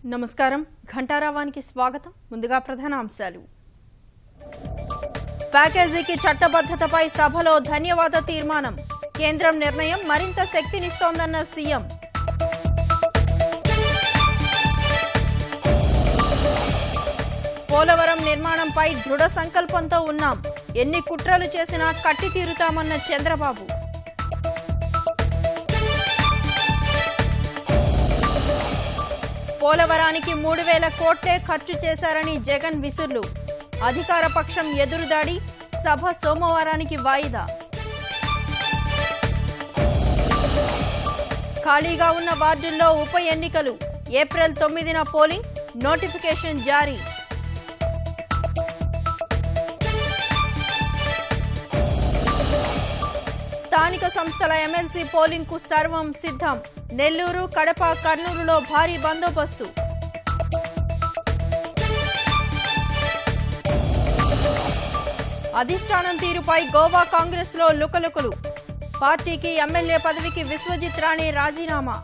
నమస్కారం ఘంటారావానికి స్వాగతం ముందుగా ప్రధాన అంశాలు ప్యాకేజీకి చట్టబద్ధతపై సభలో ధన్యవాద తీర్మానం కేంద్రం నిర్ణయం మరింత శక్తినిస్తోందన్న సీఎం పోలవరం నిర్మాణంపై దృఢ సంకల్పంతో ఉన్నాం ఎన్ని కుట్రలు చేసినా కట్టి తీరుతామన్న చంద్రబాబు పోలవరానికి 3,000 కోట్లే ఖర్చు చేశారని జగన్ విసుర్లు అధికార పక్షం ఎదురుదాడి సభ సోమవారానికి వాయిదా ఖాళీగా ఉన్న వార్డుల్లో ఉప ఎన్నికలు ఏప్రిల్ 9న పోలింగ్ నోటిఫికేషన్ జారీ స్థానిక సంస్థల ఎమ్మెల్సీ పోలింగ్ కు సర్వం సిద్ధం నెల్లూరు కడప కర్నూలులో భారీ బందోబస్తు అధిష్టానం తీరుపై గోవా కాంగ్రెస్ లో లుకలుకలు పార్టీకి ఎమ్మెల్యే పదవికి విశ్వజిత్ రాణి రాజీనామా